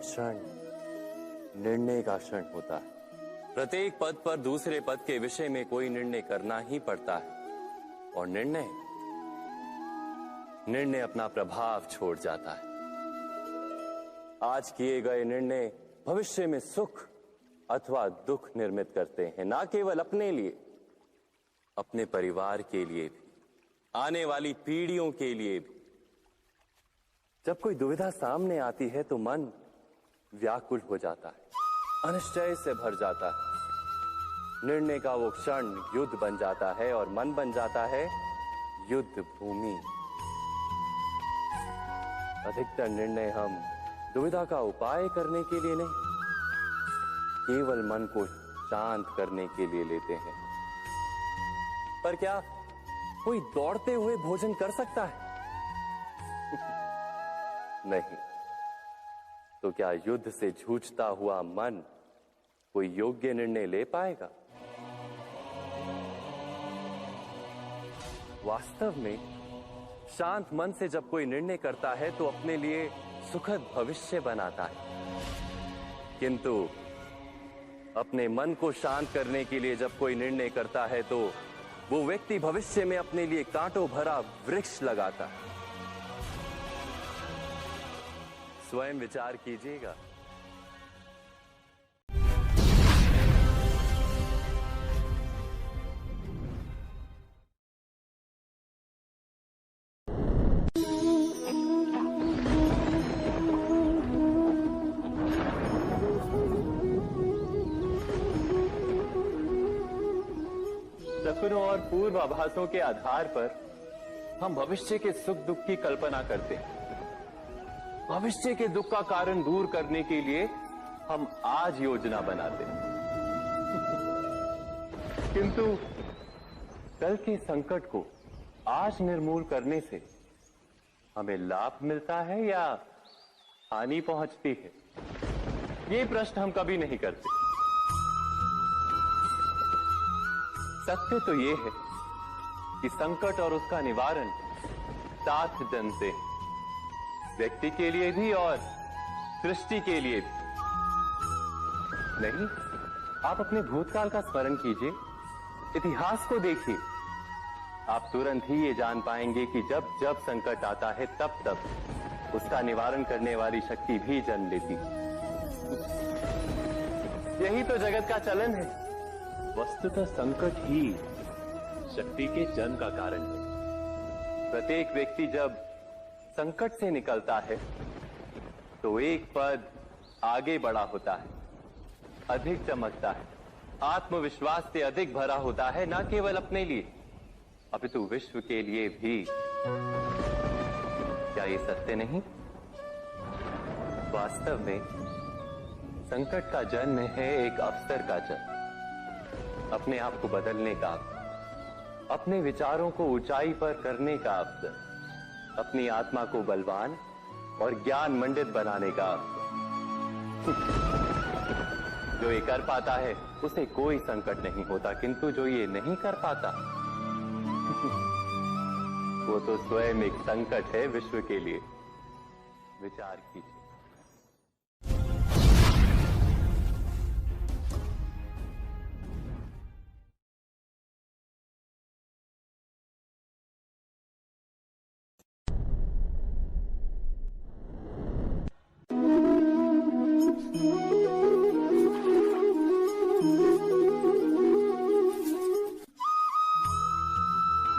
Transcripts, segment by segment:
क्षण निर्णय का क्षण होता है। प्रत्येक पद पर दूसरे पद के विषय में कोई निर्णय करना ही पड़ता है और निर्णय अपना प्रभाव छोड़ जाता है। आज किए गए निर्णय भविष्य में सुख अथवा दुख निर्मित करते हैं, ना केवल अपने लिए, अपने परिवार के लिए भी, आने वाली पीढ़ियों के लिए भी। जब कोई दुविधा सामने आती है तो मन व्याकुल हो जाता है, अनिश्चय से भर जाता है। निर्णय का वो क्षण युद्ध बन जाता है और मन बन जाता है युद्ध भूमि। अधिकतर निर्णय हम दुविधा का उपाय करने के लिए नहीं, केवल मन को शांत करने के लिए लेते हैं। पर क्या कोई दौड़ते हुए भोजन कर सकता है? नहीं। तो क्या युद्ध से जूझता हुआ मन कोई योग्य निर्णय ले पाएगा? वास्तव में शांत मन से जब कोई निर्णय करता है तो अपने लिए सुखद भविष्य बनाता है। किंतु अपने मन को शांत करने के लिए जब कोई निर्णय करता है तो वो व्यक्ति भविष्य में अपने लिए कांटों भरा वृक्ष लगाता है। स्वयं विचार कीजिएगा। सपनों और पूर्वाभासों के आधार पर हम भविष्य के सुख दुख की कल्पना करते हैं। भविष्य के दुख का कारण दूर करने के लिए हम आज योजना बनाते हैं। किंतु कल के संकट को आज निर्मूल करने से हमें लाभ मिलता है या हानि पहुंचती है? ये प्रश्न हम कभी नहीं करते। सत्य तो ये है कि संकट और उसका निवारण सात जन से, व्यक्ति के लिए भी और सृष्टि के लिए भी। नहीं, आप अपने भूतकाल का स्मरण कीजिए, इतिहास को देखिए। आप तुरंत ही ये जान पाएंगे कि जब जब संकट आता है तब तब उसका निवारण करने वाली शक्ति भी जन्म लेती है। यही तो जगत का चलन है। वस्तुतः संकट ही शक्ति के जन्म का कारण है। प्रत्येक व्यक्ति जब संकट से निकलता है तो एक पद आगे बढ़ा होता है, अधिक चमकता है, आत्मविश्वास से अधिक भरा होता है, न केवल अपने लिए अपितु विश्व के लिए भी। क्या ये सत्य नहीं? वास्तव में संकट का जन्म है एक अवसर का जन्म, अपने आप को बदलने का अवसर, अपने विचारों को ऊंचाई पर करने का अवसर, अपनी आत्मा को बलवान और ज्ञान मंडित बनाने का अवसर। जो ये कर पाता है उसे कोई संकट नहीं होता, किंतु जो ये नहीं कर पाता वो तो स्वयं एक संकट है विश्व के लिए। विचार कीजिए।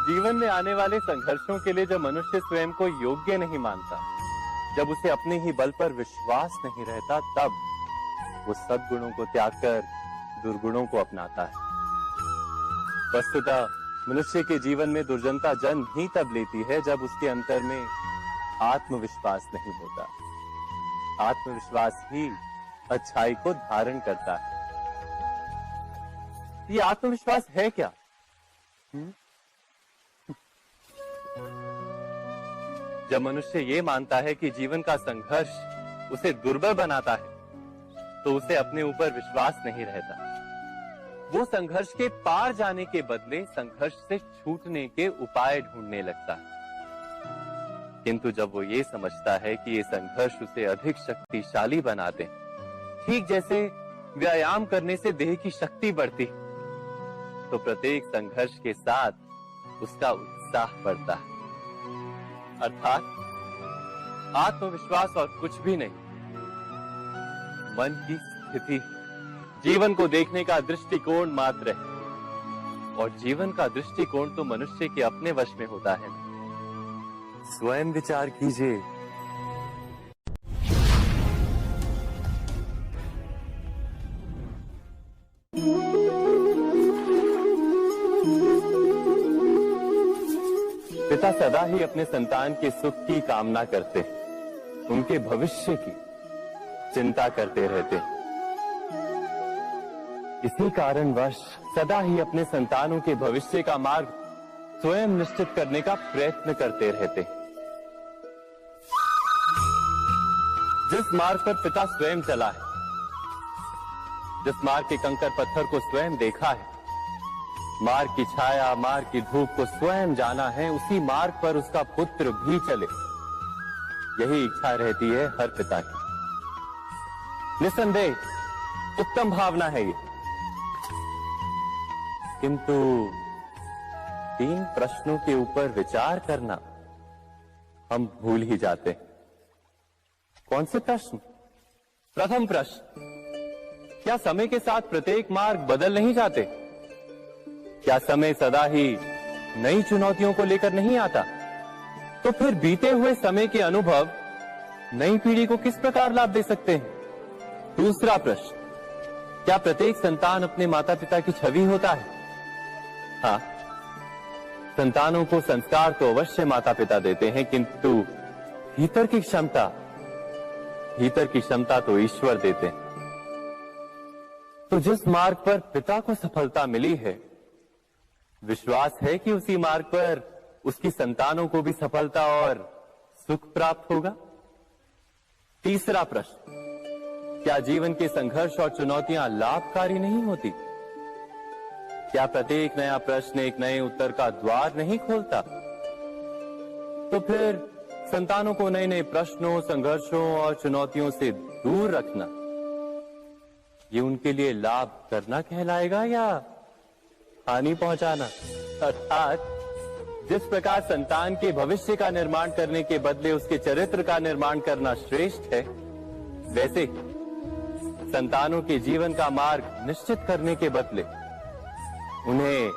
जीवन में आने वाले संघर्षों के लिए जब मनुष्य स्वयं को योग्य नहीं मानता, जब उसे अपने ही बल पर विश्वास नहीं रहता, तब वो सद्गुणों को त्याग कर दुर्गुणों को अपनाता है। वस्तुतः मनुष्य के जीवन में दुर्जनता जन्म ही तब लेती है जब उसके अंतर में आत्मविश्वास नहीं होता। आत्मविश्वास ही अच्छाई को धारण करता है। ये आत्मविश्वास है क्या? जब मनुष्य ये मानता है कि जीवन का संघर्ष उसे दुर्बल बनाता है, तो उसे अपने ऊपर विश्वास नहीं रहता। वो संघर्ष के पार जाने के बदले संघर्ष से छूटने के उपाय ढूंढने लगता है। किंतु जब वो ये समझता है कि ये संघर्ष उसे अधिक शक्तिशाली बनाते, ठीक जैसे व्यायाम करने से देह की शक्ति बढ़ती, तो प्रत्येक संघर्ष के साथ उसका उत्साह बढ़ता है। अर्थात आत्मविश्वास और कुछ भी नहीं, मन की स्थिति, जीवन को देखने का दृष्टिकोण मात्र है। और जीवन का दृष्टिकोण तो मनुष्य के अपने वश में होता है। स्वयं विचार कीजिए। पिता सदा ही अपने संतान के सुख की कामना करते, उनके भविष्य की चिंता करते रहते। इसी कारणवश सदा ही अपने संतानों के भविष्य का मार्ग स्वयं निश्चित करने का प्रयत्न करते रहते। जिस मार्ग पर पिता स्वयं चला है, जिस मार्ग के कंकर पत्थर को स्वयं देखा है, मार्ग की छाया, मार्ग की धूप को स्वयं जाना है, उसी मार्ग पर उसका पुत्र भी चले, यही इच्छा रहती है हर पिता की। निसंदेह उत्तम भावना है ये, किंतु 3 प्रश्नों के ऊपर विचार करना हम भूल ही जाते हैं। कौन से प्रश्न? प्रथम प्रश्न, क्या समय के साथ प्रत्येक मार्ग बदल नहीं जाते? क्या समय सदा ही नई चुनौतियों को लेकर नहीं आता? तो फिर बीते हुए समय के अनुभव नई पीढ़ी को किस प्रकार लाभ दे सकते हैं? दूसरा प्रश्न, क्या प्रत्येक संतान अपने माता पिता की छवि होता है? हाँ, संतानों को संस्कार तो अवश्य माता पिता देते हैं, किंतु भीतर की क्षमता तो ईश्वर देते हैं। तो जिस मार्ग पर पिता को सफलता मिली है, विश्वास है कि उसी मार्ग पर उसकी संतानों को भी सफलता और सुख प्राप्त होगा। तीसरा प्रश्न, क्या जीवन के संघर्ष और चुनौतियां लाभकारी नहीं होती? क्या प्रत्येक नया प्रश्न एक नए उत्तर का द्वार नहीं खोलता? तो फिर संतानों को नए नए प्रश्नों, संघर्षों और चुनौतियों से दूर रखना, ये उनके लिए लाभ करना कहलाएगा या हानि पहुंचाना? अर्थात जिस प्रकार संतान के भविष्य का निर्माण करने के बदले उसके चरित्र का निर्माण करना श्रेष्ठ है, वैसे संतानों के जीवन का मार्ग निश्चित करने के बदले उन्हें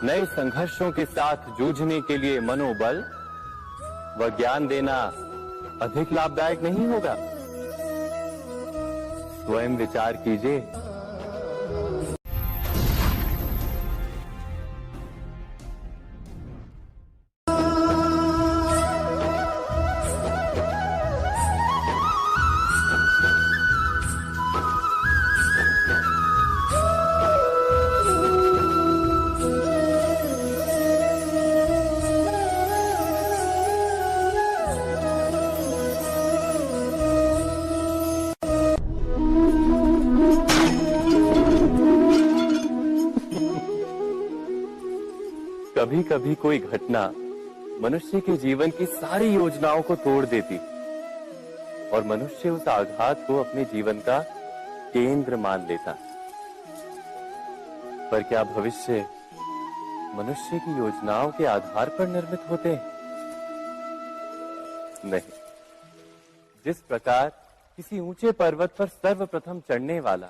नए संघर्षों के साथ जूझने के लिए मनोबल व ज्ञान देना अधिक लाभदायक नहीं होगा? स्वयं विचार कीजिए। कभी कभी कोई घटना मनुष्य के जीवन की सारी योजनाओं को तोड़ देती और मनुष्य उस आघात को अपने जीवन का केंद्र मान लेता। पर क्या भविष्य मनुष्य की योजनाओं के आधार पर निर्मित होते हैं? नहीं। जिस प्रकार किसी ऊंचे पर्वत पर सर्वप्रथम चढ़ने वाला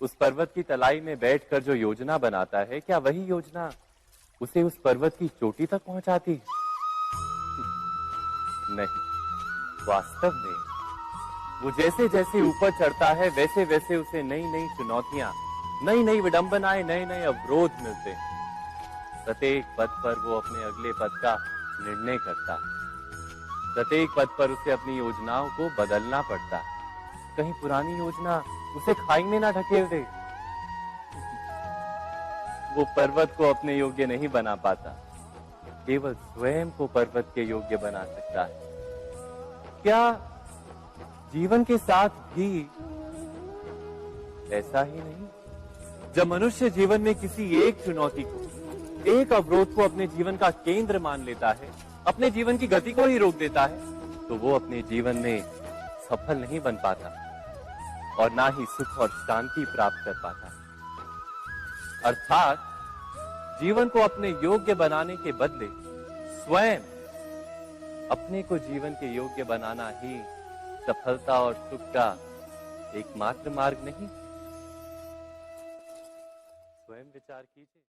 उस पर्वत की तलाई में बैठकर जो योजना बनाता है, क्या वही योजना उसे उस पर्वत की चोटी तक पहुंचाती है? नहीं। वास्तव में वो जैसे जैसे ऊपर चढ़ता है, वैसे वैसे उसे नई नई चुनौतियां, नई नई विडंबनाएं, नए नए अवरोध मिलते हैं। प्रत्येक पद पर वो अपने अगले पद का निर्णय करता है। प्रत्येक पद पर उसे अपनी योजनाओं को बदलना पड़ता है। कहीं पुरानी योजना उसे खाई में ना ढकेल दे। वो पर्वत को अपने योग्य नहीं बना पाता, केवल स्वयं को पर्वत के योग्य बना सकता है। क्या जीवन के साथ भी ऐसा ही नहीं? जब मनुष्य जीवन में किसी एक चुनौती को, एक अवरोध को अपने जीवन का केंद्र मान लेता है, अपने जीवन की गति को ही रोक देता है तो वो अपने जीवन में सफल नहीं बन पाता और ना ही सुख और शांति प्राप्त कर पाता। अर्थात जीवन को अपने योग्य बनाने के बदले स्वयं अपने को जीवन के योग्य बनाना ही सफलता और सुख का एकमात्र मार्ग नहीं। स्वयं विचार कीजिए।